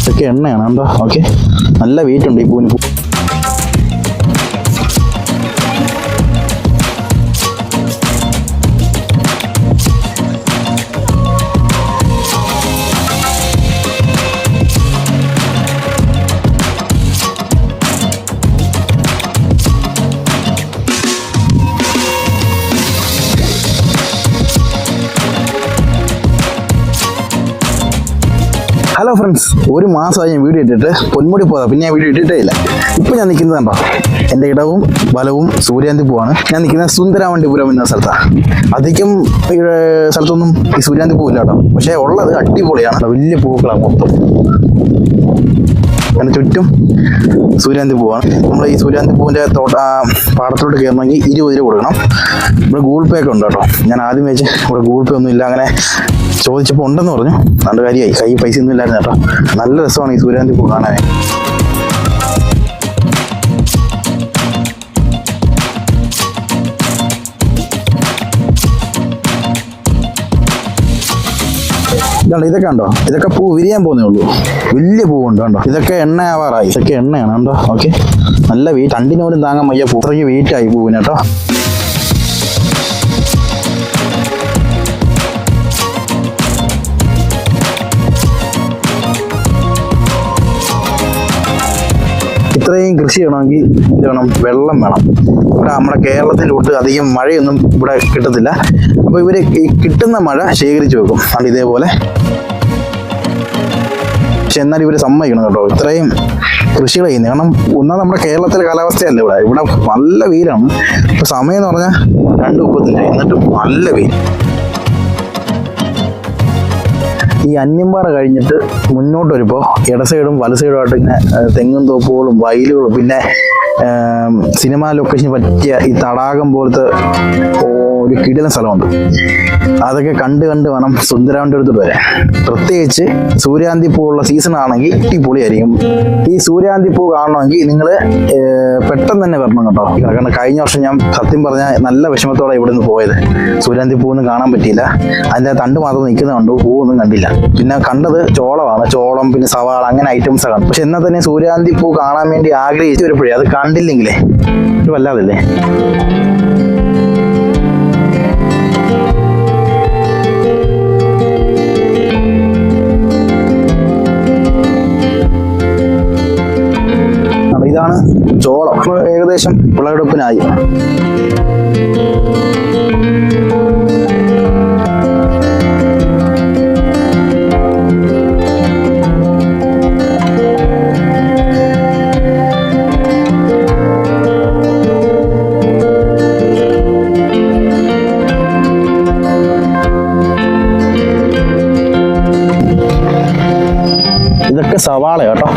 ഇതൊക്കെ എണ്ണയാണ് കണ്ടോ. ഓക്കെ, നല്ല വെയിറ്റ് ഉണ്ട് ഈ പൂവിന്. ഹലോ ഫ്രണ്ട്സ്, ഒരു മാസമായി ഞാൻ വീഡിയോ ഇട്ടിട്ട് പൊന്മുടി പോകാം. പിന്നെ ഞാൻ വീഡിയോ ഇട്ടിട്ടേ ഇല്ല. ഇപ്പോൾ ഞാൻ നിൽക്കുന്നത് കണ്ടോ, എൻ്റെ ഇടവും വലവും സൂര്യാന്തി പൂവാണ്. ഞാൻ നിൽക്കുന്നത് സുന്ദരാവണ്ടിപുരം എന്ന സ്ഥലത്താണ്. അധികം സ്ഥലത്തൊന്നും ഈ സൂര്യാന്തി പൂവില്ല കേട്ടോ, പക്ഷേ ഉള്ളത് അടിപൊളിയാണ്. വലിയ പൂക്കളാണ് മൊത്തം. അതിന് ചുറ്റും സൂര്യാന്തി പൂവാണ്. നമ്മൾ ഈ സൂര്യാന്തി പൂവിൻ്റെ പാടത്തോട്ട് കയറണമെങ്കിൽ 20 രൂപ കൊടുക്കണം. ഇവിടെ ഗൂഗിൾ പേ ഒക്കെ ഉണ്ട് കേട്ടോ. ഞാൻ ആദ്യം വെച്ച് ഇവിടെ ഗൂഗിൾ പേ ഒന്നും ഇല്ല, അങ്ങനെ ചോദിച്ചപ്പോൾ ഉണ്ടെന്ന് പറഞ്ഞു. നല്ല കാര്യമായി, കൈ പൈസ ഒന്നും ഇല്ലായിരുന്നു കേട്ടോ. നല്ല രസമാണ് ഈ സൂര്യാന്തി പൂ കാണാൻ. ഇതുണ്ട്, ഇതൊക്കെ ഉണ്ടോ, ഇതൊക്കെ പൂ വിരിയാൻ പോകുന്നേ ഉള്ളൂ. വലിയ പൂവുണ്ട് കണ്ടോ. ഇതൊക്കെ എണ്ണ ആവാറായി. ഇതൊക്കെ എണ്ണയാണ് കണ്ടോ. ഓക്കെ, നല്ല വെയിറ്റ്, രണ്ടിന് പോലും താങ്ങാൻ വയ്യ. അത്രയ്ക്ക് വെയിറ്റായി പൂവിന് കേട്ടോ. ഇത്രയും കൃഷി ചെയ്യണമെങ്കിൽ വേണം വെള്ളം വേണം. ഇവിടെ നമ്മുടെ കേരളത്തിലോട്ട് അധികം മഴയൊന്നും ഇവിടെ കിട്ടത്തില്ല. അപ്പോൾ ഇവർ ഈ കിട്ടുന്ന മഴ ശേഖരിച്ച് വെക്കും. അതുകൊണ്ട് ഇതേപോലെ. പക്ഷെ എന്നാൽ ഇവർ സമ്മതിക്കണം കേട്ടോ, ഇത്രയും കൃഷികൾ ചെയ്യുന്നത്. കാരണം ഒന്നാമത് നമ്മുടെ കേരളത്തിലെ കാലാവസ്ഥയല്ല ഇവിടെ. ഇവിടെ നല്ല വെയിലാണ്. ഇപ്പോൾ സമയം എന്ന് പറഞ്ഞാൽ 2:35, എന്നിട്ടും നല്ല വെയിൽ. ഈ അന്യമ്പാറ കഴിഞ്ഞിട്ട് മുന്നോട്ട് വരുമ്പോൾ ഇട സൈഡും വല സൈഡുമായിട്ട് ഇങ്ങനെ തെങ്ങും തോപ്പുകളും വയലുകളും പിന്നെ സിനിമാ ലൊക്കേഷന് പറ്റിയ ഈ തടാകം പോലത്തെ ഒരു കിടിലൻ സ്ഥലമുണ്ട്. അതൊക്കെ കണ്ട് വേണം സുന്ദരാവണ്ടി അടുത്തോട്ട് വരാൻ. പ്രത്യേകിച്ച് സൂര്യാന്തി പൂവുള്ള സീസൺ ആണെങ്കിൽ അടിപൊളിയായിരിക്കും. ഈ സൂര്യാന്തി പൂ കാണണമെങ്കിൽ നിങ്ങൾ പെട്ടെന്ന് തന്നെ വരണം കേട്ടോ. കാരണം കഴിഞ്ഞ വർഷം ഞാൻ സത്യം പറഞ്ഞാൽ നല്ല വിഷമത്തോടെ ഇവിടെ നിന്ന് പോയത്. സൂര്യാന്തി പൂവൊന്നും കാണാൻ പറ്റിയില്ല. അതിൻ്റെ തണ്ട് മാത്രം നിൽക്കുന്നുണ്ട്, പൂവൊന്നും കണ്ടില്ല. പിന്നെ കണ്ടത് ചോളമാണ്. ചോളം പിന്നെ സവാള അങ്ങനെ ഐറ്റംസ് ആണ്. പക്ഷെ എന്നാൽ തന്നെ സൂര്യാന്തി പൂ കാണാൻ വേണ്ടി ആഗ്രഹിച്ചു വരുമ്പോഴേ അത് കണ്ടില്ലെങ്കിലേ ഒരു വല്ലാതല്ലേ. ഇതാണ് ചോളം. ഏകദേശം വിളവെടുപ്പിനായി. ഇതൊക്കെ സവാള കേട്ടോ.